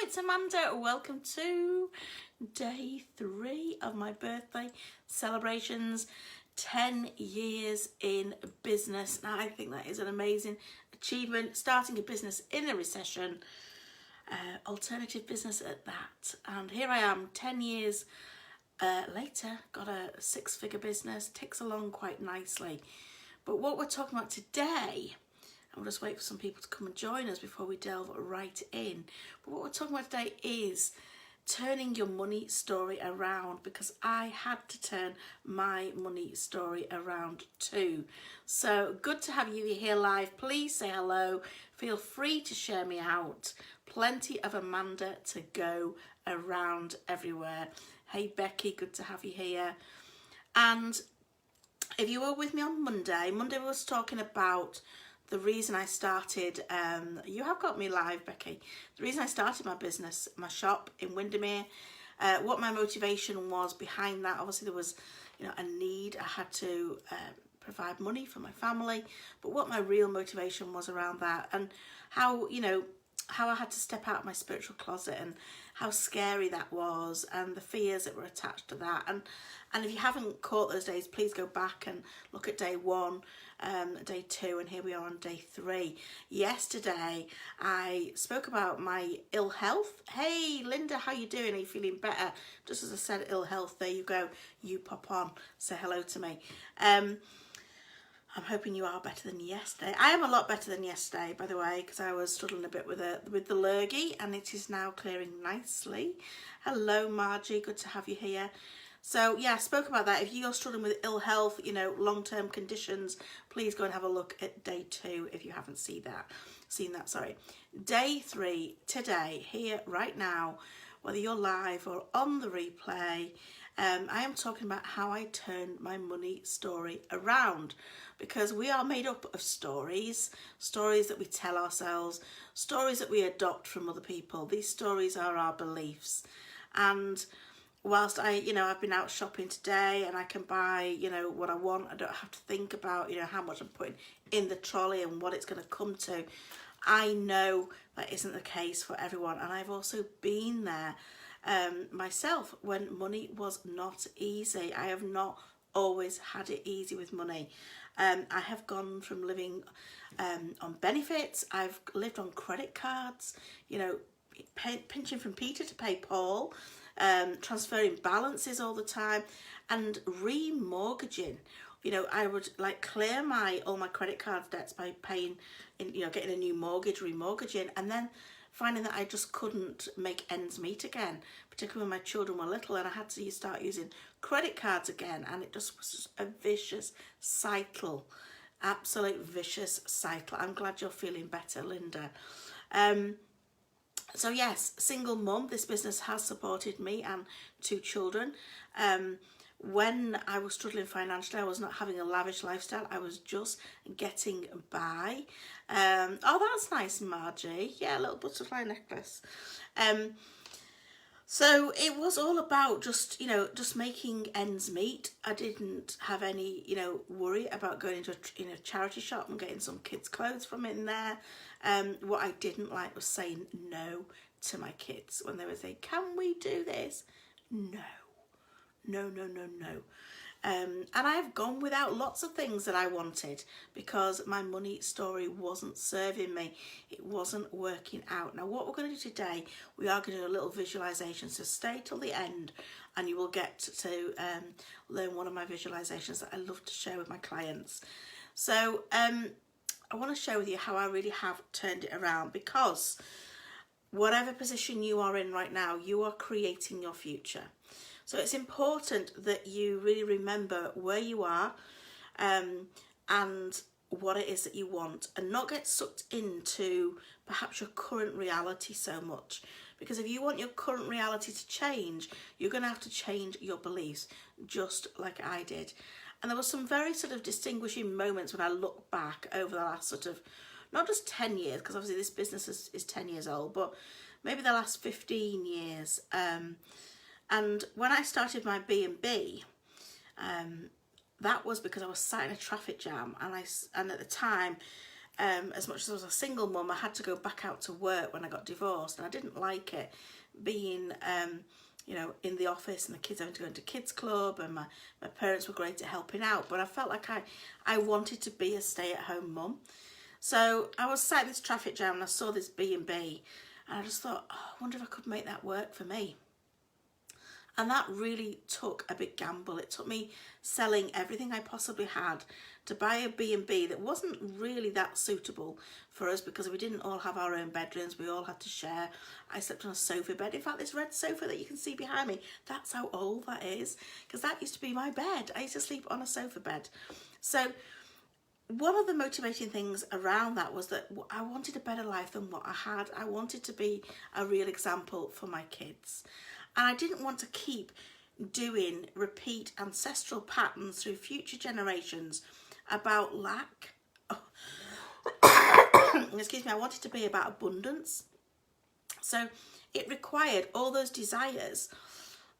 it's Amanda. Welcome to day 3 of my birthday celebrations. 10 years in business. Now, I think that is an amazing achievement. Starting a business in a recession, alternative business at that. And here I am, 10 years later, got a 6-figure business, ticks along quite nicely. But what we're talking about today, and we'll just wait for some people to come and join us before we delve right in. But what we're talking about today is turning your money story around, because I had to turn my money story around too. So good to have you here live. Please say hello. Feel free to share me out. Plenty of Amanda to go around everywhere. Hey Becky, good to have you here. And if you were with me on Monday we was talking about the reason I started, you have got me live, Becky. The reason I started my business, my shop in Windermere, what my motivation was behind that. Obviously, there was, a need. I had to provide money for my family, but what my real motivation was around that, and how, how I had to step out of my spiritual closet, and how scary that was, and the fears that were attached to that. And if you haven't caught those days, please go back and look at day 1, day 2, and here we are on day 3. Yesterday, I spoke about my ill health. Hey, Linda, how you doing? Are you feeling better? Just as I said, ill health, there you go. You pop on, say hello to me. I'm hoping you are better than yesterday. I am a lot better than yesterday, by the way, because I was struggling a bit with the lurgy, and it is now clearing nicely. Hello, Margie. Good to have you here. So, yeah, I spoke about that. If you're struggling with ill health, long-term conditions, please go and have a look at day 2 if you haven't seen that. Day 3, today, here, right now, whether you're live or on the replay, I am talking about how I turned my money story around, because we are made up of stories that we tell ourselves, stories that we adopt from other people. These stories are our beliefs. And whilst I've been out shopping today and I can buy, what I want, I don't have to think about, how much I'm putting in the trolley and what it's going to come to. I know that isn't the case for everyone. And I've also been there myself when money was not easy. I have not always had it easy with money. I have gone from living on benefits. I've lived on credit cards, pinching from Peter to pay Paul, transferring balances all the time, and remortgaging. I would clear all my credit card debts by paying, getting a new mortgage, remortgaging, and then finding that I just couldn't make ends meet again, particularly when my children were little, and I had to start using credit cards again, and it just was just a vicious cycle, absolute vicious cycle. I'm glad you're feeling better, Linda. So yes, single mum, this business has supported me and 2 children. When I was struggling financially, I was not having a lavish lifestyle. I was just getting by. Oh, that's nice, Margie. Yeah, a little butterfly necklace. So it was all about just making ends meet. I didn't have any, worry about going into a charity shop and getting some kids' clothes from in there. What I didn't like was saying no to my kids when they would say, "Can we do this?" No. And I've gone without lots of things that I wanted because my money story wasn't serving me. It wasn't working out. Now, what we're going to do today, we are going to do a little visualization. So stay till the end and you will get to learn one of my visualizations that I love to share with my clients. So I want to share with you how I really have turned it around, because whatever position you are in right now, you are creating your future. So it's important that you really remember where you are and what it is that you want, and not get sucked into perhaps your current reality so much. Because if you want your current reality to change, you're going to have to change your beliefs, just like I did. And there were some very sort of distinguishing moments when I look back over the last sort of, not just 10 years, because obviously this business is 10 years old, but maybe the last 15 years. And when I started my B&B, that was because I was sat in a traffic jam, and at the time as much as I was a single mum, I had to go back out to work when I got divorced, and I didn't like it being, you know, in the office and the kids having to go into kids club, and my parents were great at helping out, but I felt like I wanted to be a stay-at-home mum. So I was sat in this traffic jam and I saw this B&B, and I just thought, oh, I wonder if I could make that work for me. And that really took a big gamble. It took me selling everything I possibly had to buy a B&B that wasn't really that suitable for us, because we didn't all have our own bedrooms. We all had to share. I slept on a sofa bed. In fact, this red sofa that you can see behind me, that's how old that is, because that used to be my bed. I used to sleep on a sofa bed. So one of the motivating things around that was that I wanted a better life than what I had. I wanted to be a real example for my kids. And I didn't want to keep doing repeat ancestral patterns through future generations about lack. Excuse me, I wanted to be about abundance. So it required all those desires,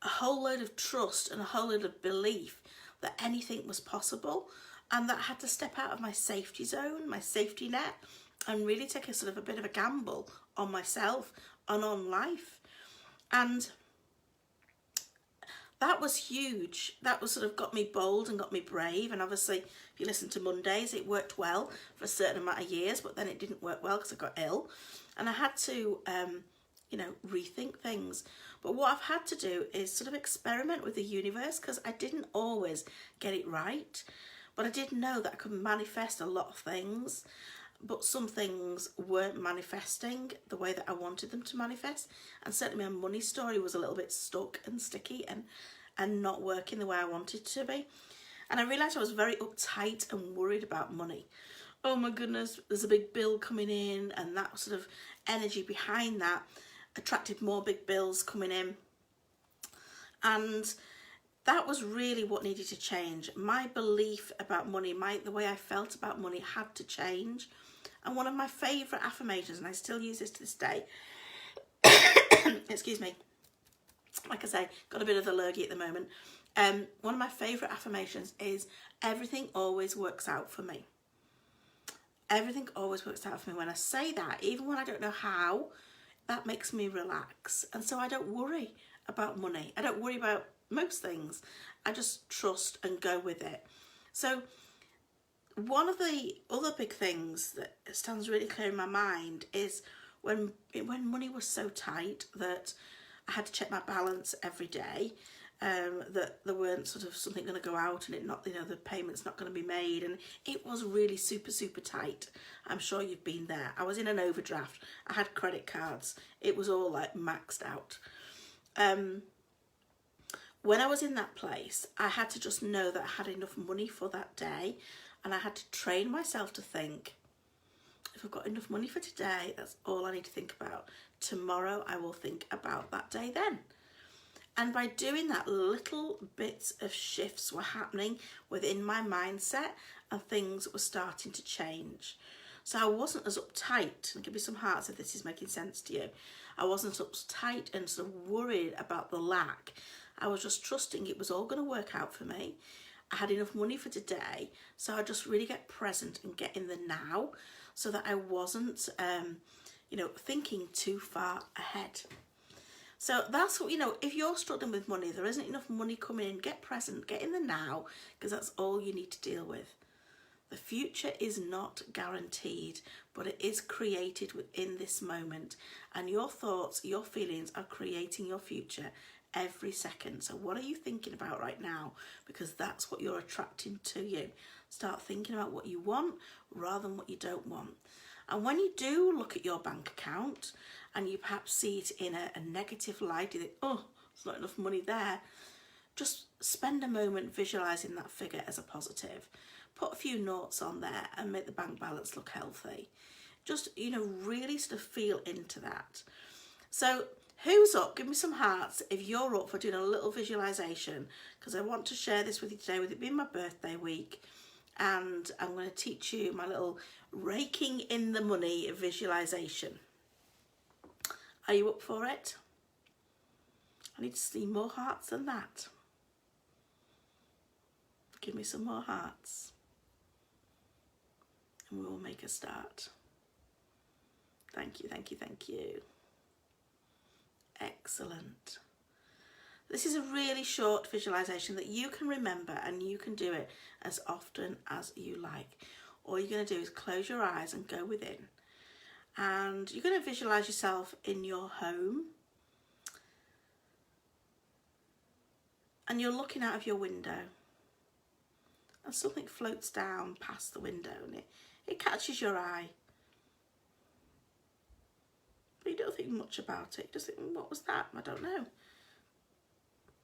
a whole load of trust and a whole load of belief that anything was possible, and that I had to step out of my safety zone, my safety net, and really take a sort of a bit of a gamble on myself and on life. And that was huge. That was sort of got me bold and got me brave. And obviously, if you listen to Mondays, it worked well for a certain amount of years, but then it didn't work well because I got ill. And I had to, you know, rethink things. But what I've had to do is sort of experiment with the universe, because I didn't always get it right. But I did know that I could manifest a lot of things. But some things weren't manifesting the way that I wanted them to manifest, and certainly my money story was a little bit stuck and sticky and not working the way I wanted to be. And I realised I was very uptight and worried about money. Oh my goodness, there's a big bill coming in, and that sort of energy behind that attracted more big bills coming in. And that was really what needed to change. My belief about money, the way I felt about money had to change. And one of my favourite affirmations, and I still use this to this day, excuse me, like I say, got a bit of the lurgy at the moment. One of my favourite affirmations is, everything always works out for me. Everything always works out for me. When I say that, even when I don't know how, that makes me relax. And so I don't worry about money. I don't worry about most things. I just trust and go with it. So one of the other big things that stands really clear in my mind is when money was so tight that I had to check my balance every day, that there weren't sort of something going to go out and it not, you know, the payment's not going to be made, and it was really super tight. I'm sure you've been there. I was in an overdraft. I had credit cards. It was all like maxed out. When I was in that place, I had to just know that I had enough money for that day. And I had to train myself to think, if I've got enough money for today, that's all I need to think about. Tomorrow I will think about that day then. And by doing that, little bits of shifts were happening within my mindset, and things were starting to change. So I wasn't as uptight, and give me some hearts if this is making sense to you. I wasn't uptight and sort of worried about the lack. I was just trusting it was all going to work out for me. I had enough money for today, so I just really get present and get in the now, so that I wasn't, you know, thinking too far ahead. So that's what, you know, if you're struggling with money, there isn't enough money coming in, get present, get in the now, because that's all you need to deal with. The future is not guaranteed, but it is created within this moment, and your thoughts, your feelings are creating your future every second. So what are you thinking about right now? Because that's what you're attracting to you. Start thinking about what you want rather than what you don't want. And when you do look at your bank account and you perhaps see it in a negative light, you think, oh, there's not enough money there, just spend a moment visualising that figure as a positive. Put a few notes on there and make the bank balance look healthy. Just, you know, really sort of feel into that. So who's up? Give me some hearts if you're up for doing a little visualisation, because I want to share this with you today, with it being my birthday week. And I'm going to teach you my little raking in the money visualisation. Are you up for it? I need to see more hearts than that. Give me some more hearts. and we will make a start. Thank you, thank you, thank you. Excellent. This is a really short visualization that you can remember, and you can do it as often as you like. All you're going to do is close your eyes and go within. And you're going to visualize yourself in your home. And you're looking out of your window. And something floats down past the window and it catches your eye. But you don't think much about it. You just think, what was that? I don't know.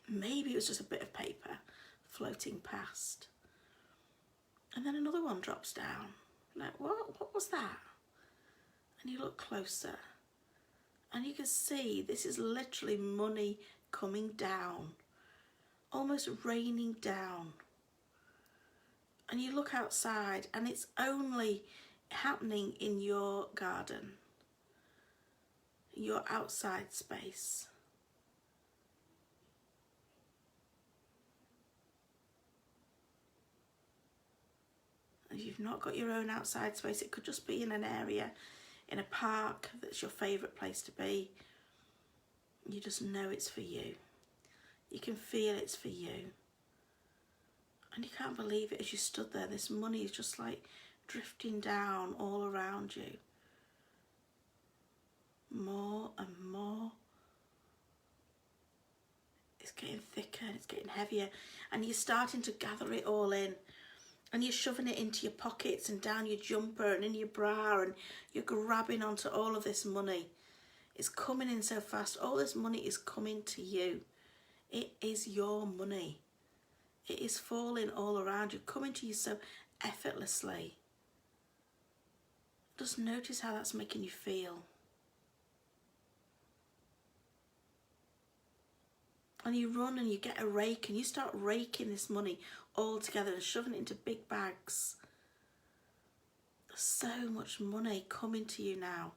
Maybe it was just a bit of paper floating past. And then another one drops down. Like, what was that? And you look closer. And you can see this is literally money coming down. Almost raining down. And you look outside and it's only happening in your garden. Your outside space. If you've not got your own outside space, it could just be in an area, in a park that's your favourite place to be. You just know it's for you. You can feel it's for you. And you can't believe it as you stood there. This money is just like drifting down all around you. More and more. It's getting thicker and it's getting heavier. And you're starting to gather it all in. And you're shoving it into your pockets and down your jumper and in your bra, and you're grabbing onto all of this money. It's coming in so fast. All this money is coming to you. It is your money. It is falling all around you, coming to you so effortlessly. Just notice how that's making you feel. And you run and you get a rake and you start raking this money all together and shoving it into big bags. There's so much money coming to you now.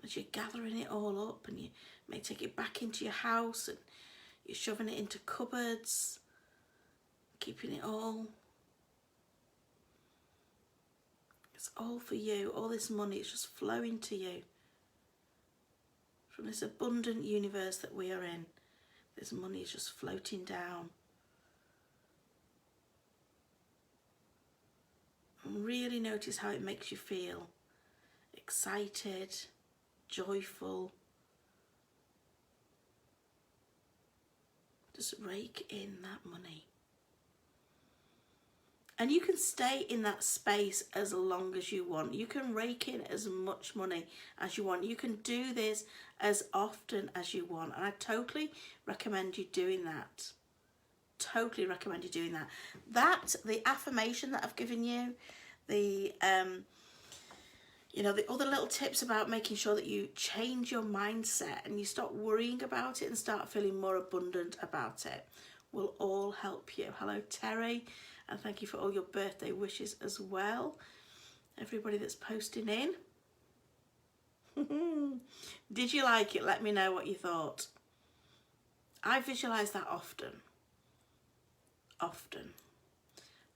As you're gathering it all up, and you may take it back into your house and you're shoving it into cupboards, keeping it all. It's all for you. All this money is just flowing to you. From this abundant universe that we are in, this money is just floating down. And really notice how it makes you feel. Excited, joyful. Just rake in that money. And you can stay in that space as long as you want. You can rake in as much money as you want. You can do this as often as you want. And I totally recommend you doing that. Totally recommend you doing that. The affirmation that I've given you, the other little tips about making sure that you change your mindset and you stop worrying about it and start feeling more abundant about it will all help you. Hello, Terry. And thank you for all your birthday wishes as well. Everybody that's posting in. Did you like it? Let me know what you thought. I visualise that often. Often.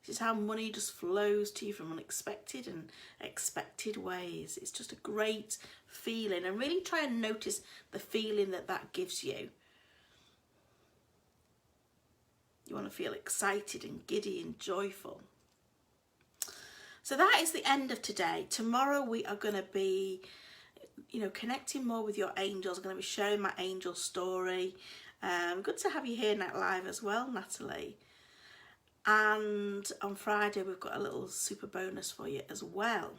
This is how money just flows to you from unexpected and expected ways. It's just a great feeling. And really try and notice the feeling that gives you. You want to feel excited and giddy and joyful. So that is the end of today. Tomorrow we are going to be, connecting more with your angels. I'm going to be sharing my angel story. Good to have you here live as well, Natalie. And on Friday we've got a little super bonus for you as well.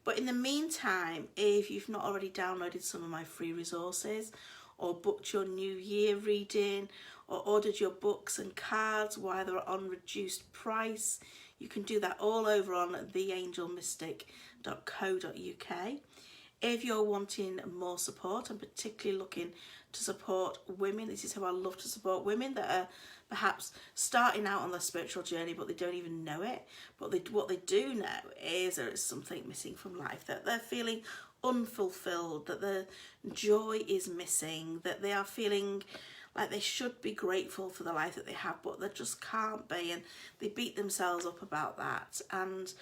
But in the meantime, if you've not already downloaded some of my free resources, or booked your New Year reading, or ordered your books and cards while they're on reduced price, you can do that all over on theangelmystic.co.uk. If you're wanting more support, I'm particularly looking to support women. This is how I love to support women that are perhaps starting out on their spiritual journey, but they don't even know it. But what they do know is there is something missing from life, that they're feeling unfulfilled, that the joy is missing, that they are feeling like they should be grateful for the life that they have, but they just can't be, and they beat themselves up about that. And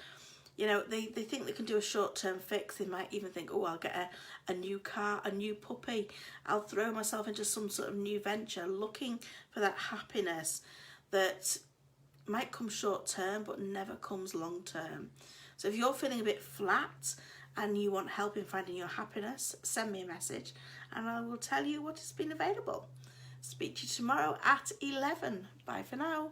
you know, they think they can do a short-term fix. They might even think, oh, I'll get a new car, a new puppy. I'll throw myself into some sort of new venture, looking for that happiness that might come short-term but never comes long-term. So if you're feeling a bit flat and you want help in finding your happiness, send me a message and I will tell you what has been available. Speak to you tomorrow at 11. Bye for now.